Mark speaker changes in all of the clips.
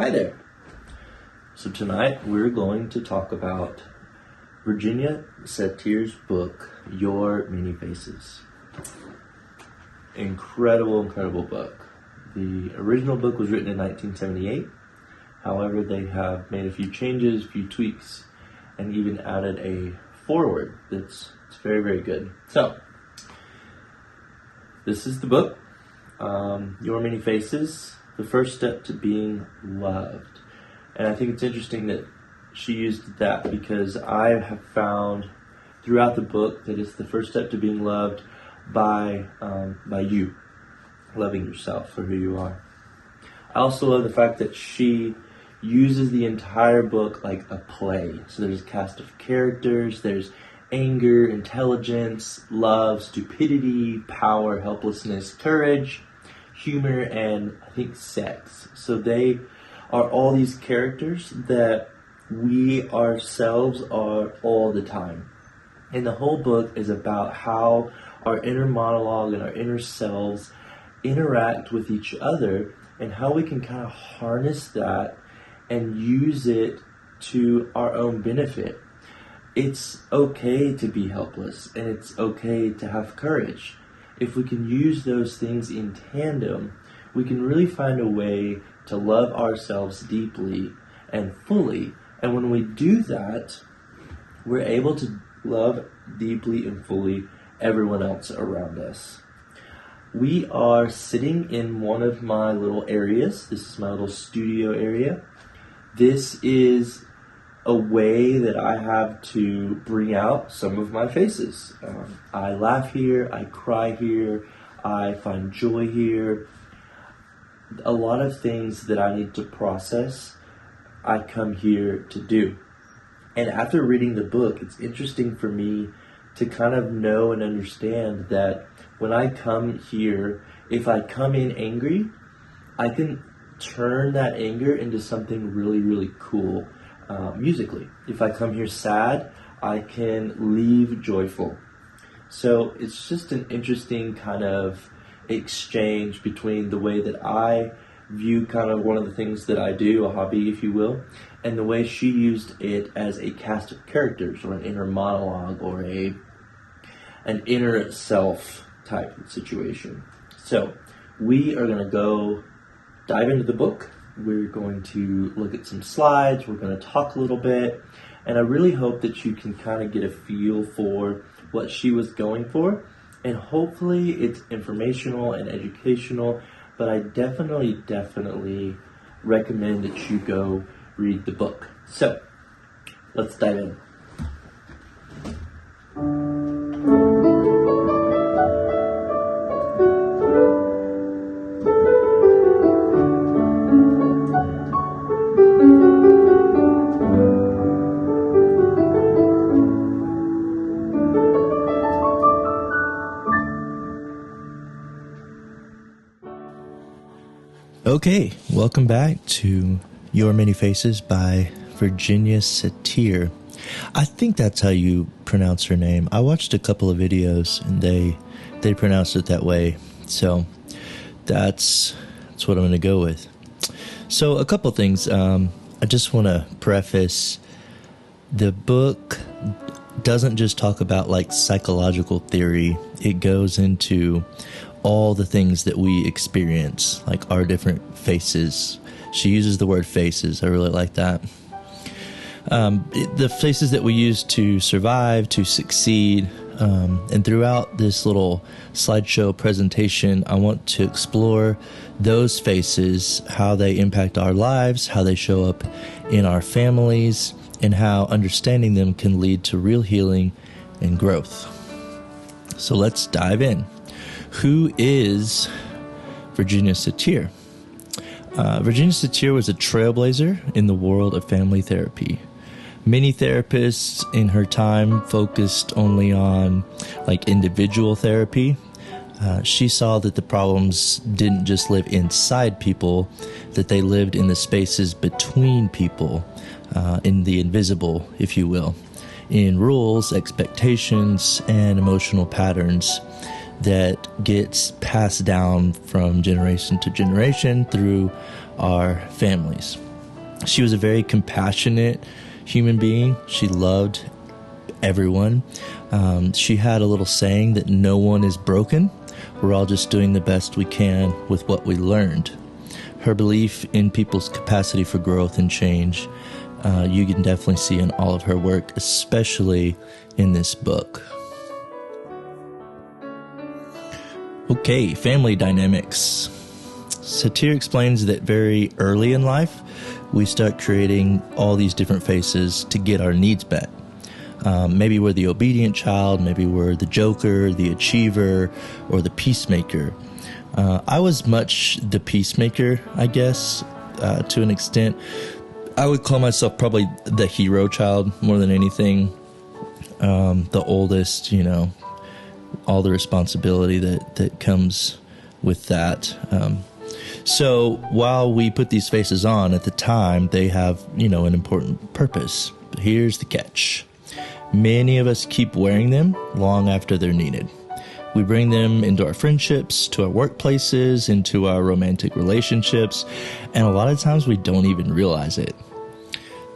Speaker 1: Hi there. So tonight we're going to talk about Virginia Satir's book, Your Many Faces. Incredible book. The original book was written in 1978. However, they have made a few changes, a few tweaks, and even added a foreword that's very good. So, this is the book, Your Many Faces, the first step to being loved. And I think it's interesting that she used that because I have found throughout the book that it's the first step to being loved by you, loving yourself for who you are. I also love the fact that she uses the entire book like a play. So there's a cast of characters, there's anger, intelligence, love, stupidity, power, helplessness, courage, humor, and I think sex. So they are all these characters that we ourselves are all the time. And the whole book is about how our inner monologue and our inner selves interact with each other and how we can kind of harness that and use it to our own benefit. It's okay to be helpless and it's okay to have courage. If we can use those things in tandem, we can really find a way to love ourselves deeply and fully. And when we do that, we're able to love deeply and fully everyone else around us. We are sitting in one of my little areas. This is my little studio area. This is a way that I have to bring out some of my faces. I laugh here, I cry here, I find joy here. A lot of things that I need to process, I come here to do. And after reading the book, it's interesting for me to kind of know and understand that when I come here, if I come in angry, I can turn that anger into something really cool musically. If I come here sad, I can leave joyful. So it's just an interesting kind of exchange between the way that I view kind of one of the things that I do, a hobby if you will, and the way she used it as a cast of characters or an inner monologue or an inner self type of situation. So we are going to go dive into the book. We're going to look at some slides, we're going to talk a little bit, and I really hope that you can kind of get a feel for what she was going for. And hopefully it's informational and educational, but I definitely recommend that you go read the book. So, let's dive in. Okay, welcome back to Your Many Faces by Virginia Satir. I think that's how you pronounce her name. I watched a couple of videos and they pronounced it that way. So that's what I'm going to go with. So a couple things. I just want to preface, the book doesn't just talk about like psychological theory. It goes into all the things that we experience, like our different faces. She uses the word faces. I really like that. The faces that we use to survive, to succeed, and throughout this little slideshow presentation, I want to explore those faces, how they impact our lives, how they show up in our families, and how understanding them can lead to real healing and growth. So let's dive in. Who is Virginia Satir? Virginia Satir was a trailblazer in the world of family therapy. Many therapists in her time focused only on like individual therapy. She saw that the problems didn't just live inside people, that they lived in the spaces between people, in the invisible, if you will, in rules, expectations, and emotional patterns that gets passed down from generation to generation through our families. She was a very compassionate human being. She loved everyone. She had a little saying that no one is broken. We're all just doing the best we can with what we learned. Her belief in people's capacity for growth and change, you can definitely see in all of her work, especially in this book. Okay, family dynamics. Satir explains that very early in life, we start creating all these different faces to get our needs met. Maybe we're the obedient child, maybe we're the joker, the achiever, or the peacemaker. I was much the peacemaker, I guess, to an extent. I would call myself probably the hero child more than anything. The oldest, all the responsibility that comes with that. So while we put these faces on at the time, they have, an important purpose. But here's the catch. Many of us keep wearing them long after they're needed. We bring them into our friendships, to our workplaces, into our romantic relationships, and a lot of times we don't even realize it.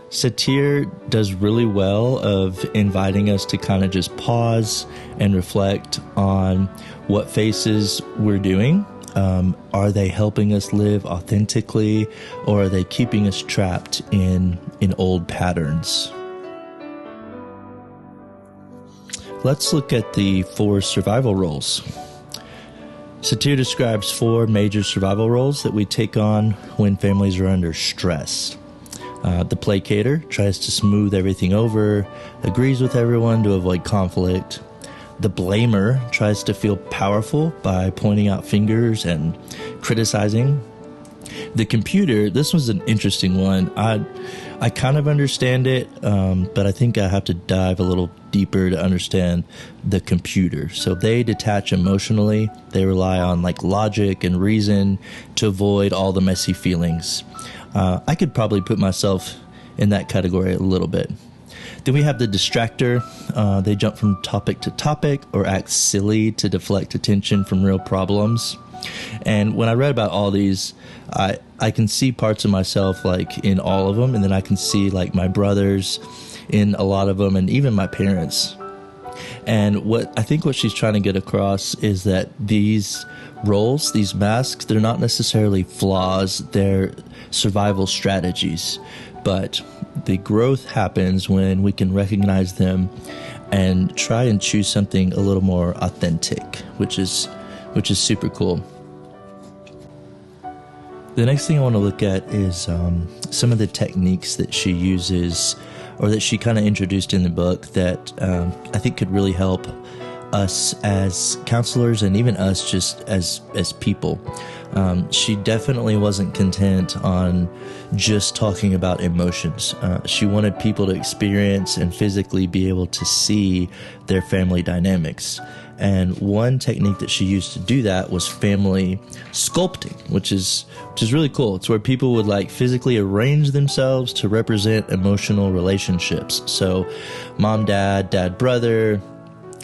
Speaker 1: Satir does really well of inviting us to kind of just pause and reflect on what faces we're doing. Are they helping us live authentically, or are they keeping us trapped in old patterns? Let's look at the 4 survival roles. Satir describes 4 major survival roles that we take on when families are under stress. The placater tries to smooth everything over, agrees with everyone to avoid conflict. The blamer tries to feel powerful by pointing out fingers and criticizing. The computer, this was an interesting one. I kind of understand it, but I think I have to dive a little deeper to understand the computer. So they detach emotionally. They rely on logic and reason to avoid all the messy feelings. I could probably put myself in that category a little bit. Then we have the distractor. They jump from topic to topic or act silly to deflect attention from real problems. And when I read about all these, I can see parts of myself in all of them, and then I can see my brothers in a lot of them, and even my parents. And what she's trying to get across is that these roles, these masks, they're not necessarily flaws, they're survival strategies. But the growth happens when we can recognize them and try and choose something a little more authentic, which is super cool. The next thing I want to look at is some of the techniques that she uses, or that she kind of introduced in the book, that I think could really help us as counselors and even us just as people. She definitely wasn't content on just talking about emotions. She wanted people to experience and physically be able to see their family dynamics. And one technique that she used to do that was family sculpting, which is really cool. It's where people would physically arrange themselves to represent emotional relationships. So mom, dad, brother,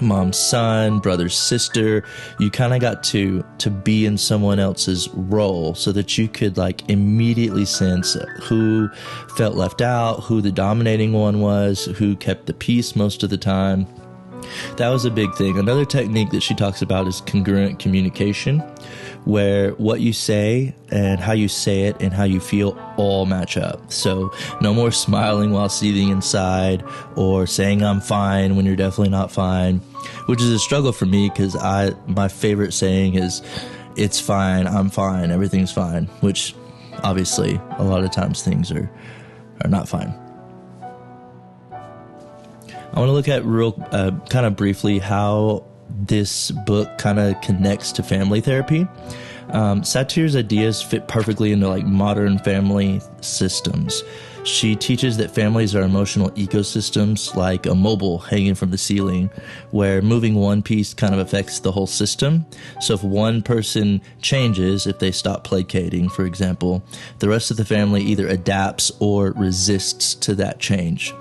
Speaker 1: mom, son, brother, sister. You kind of got to be in someone else's role so that you could immediately sense who felt left out, who the dominating one was, who kept the peace most of the time. That was a big thing. Another technique that she talks about is congruent communication, where what you say and how you say it and how you feel all match up. So no more smiling while seething inside, or saying I'm fine when you're definitely not fine, which is a struggle for me because my favorite saying is it's fine, I'm fine, everything's fine, which obviously a lot of times things are not fine. I want to look at real kind of briefly how this book kind of connects to family therapy. Satir's ideas fit perfectly into modern family systems. She teaches that families are emotional ecosystems, like a mobile hanging from the ceiling, where moving one piece kind of affects the whole system. So if one person changes, if they stop placating, for example, the rest of the family either adapts or resists to that change.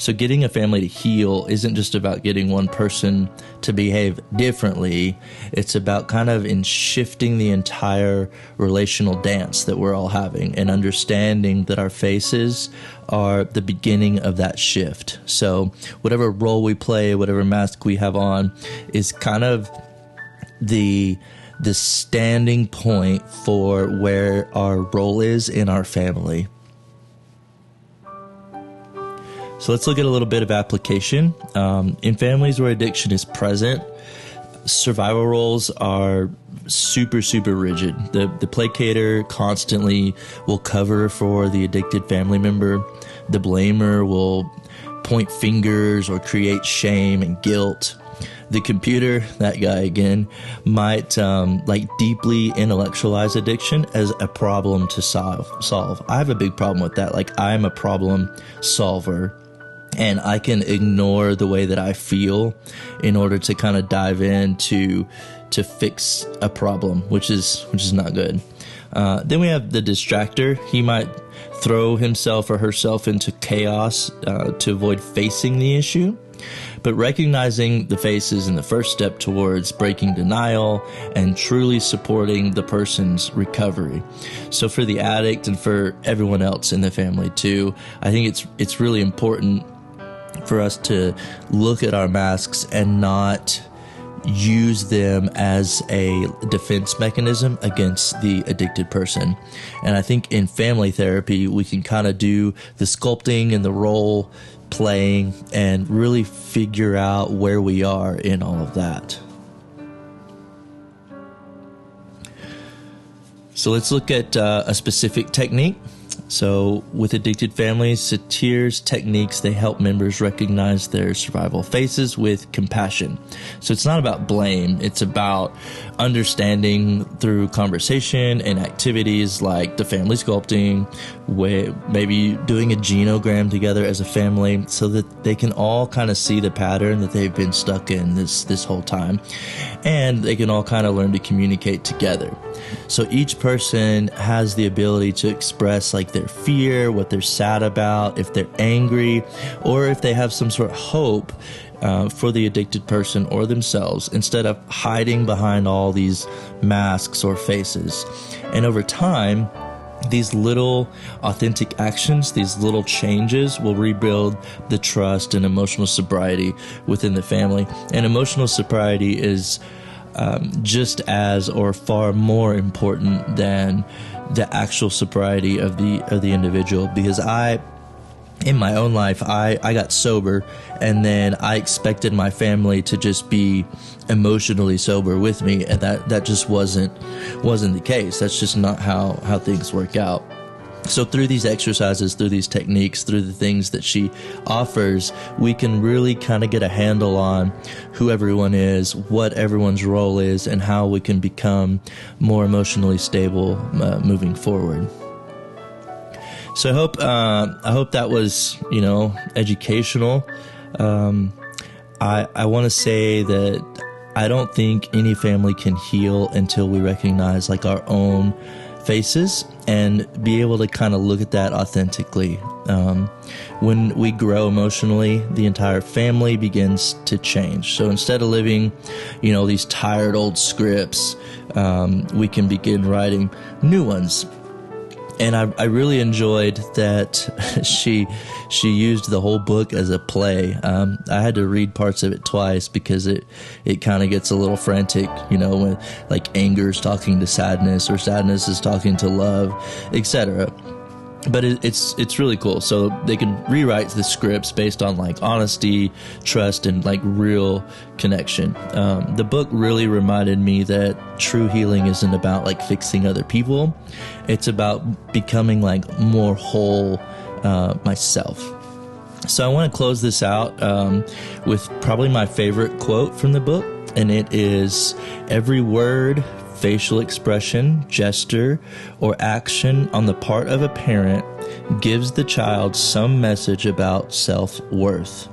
Speaker 1: So getting a family to heal isn't just about getting one person to behave differently. It's about kind of in shifting the entire relational dance that we're all having and understanding that our faces are the beginning of that shift. So whatever role we play, whatever mask we have on is kind of the standing point for where our role is in our family. So let's look at a little bit of application. In families where addiction is present, survival roles are super, super rigid. The placator constantly will cover for the addicted family member. The blamer will point fingers or create shame and guilt. The computer, that guy again, might deeply intellectualize addiction as a problem to solve. I have a big problem with that. Like, I'm a problem solver, and I can ignore the way that I feel in order to kind of dive in to fix a problem, which is not good. Then we have the distractor. He might throw himself or herself into chaos to avoid facing the issue. But recognizing the faces is the first step towards breaking denial and truly supporting the person's recovery. So for the addict and for everyone else in the family too, I think it's really important for us to look at our masks and not use them as a defense mechanism against the addicted person. And I think in family therapy, we can kind of do the sculpting and the role playing and really figure out where we are in all of that. So let's look at a specific technique. So with addicted families, Satir's techniques, they help members recognize their survival phases with compassion. So it's not about blame. It's about understanding through conversation and activities like the family sculpting, maybe doing a genogram together as a family so that they can all kind of see the pattern that they've been stuck in this whole time. And they can all kind of learn to communicate together. So each person has the ability to express like their fear, what they're sad about, if they're angry, or if they have some sort of hope for the addicted person or themselves, instead of hiding behind all these masks or faces. And over time, these little authentic actions, these little changes will rebuild the trust and emotional sobriety within the family. And emotional sobriety is just as or far more important than the actual sobriety of the individual, because in my own life, I got sober, and then I expected my family to just be emotionally sober with me, and that just wasn't the case. That's just not how things work out. So through these exercises, through these techniques, through the things that she offers, we can really kind of get a handle on who everyone is, what everyone's role is, and how we can become more emotionally stable moving forward. So I hope that was, educational. I want to say that I don't think any family can heal until we recognize like our own faces and be able to kind of look at that authentically. When we grow emotionally, the entire family begins to change. So instead of living, these tired old scripts, we can begin writing new ones. And I really enjoyed that she used the whole book as a play. I had to read parts of it twice because it kind of gets a little frantic, when like anger is talking to sadness or sadness is talking to love, etc. But it's really cool. So they can rewrite the scripts based on like honesty, trust, and like real connection. The book really reminded me that true healing isn't about like fixing other people. It's about becoming like more whole myself. So I want to close this out with probably my favorite quote from the book, and it is, "Every word, facial expression, gesture, or action on the part of a parent gives the child some message about self-worth."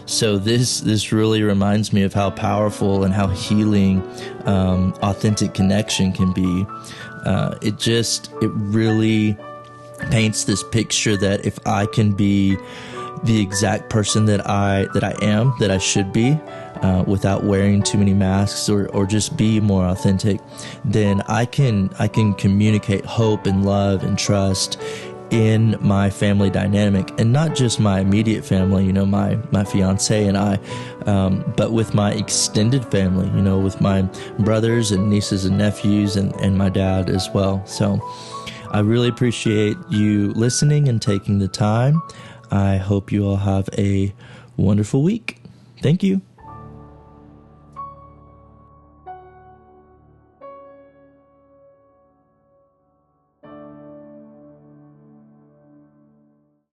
Speaker 1: So this really reminds me of how powerful and how healing authentic connection can be. It really paints this picture that if I can be the exact person that I am, that I should be, without wearing too many masks, or just be more authentic, then I can communicate hope and love and trust in my family dynamic, and not just my immediate family, my fiance and I, but with my extended family, with my brothers and nieces and nephews and my dad as well. So I really appreciate you listening and taking the time. I hope you all have a wonderful week. Thank you.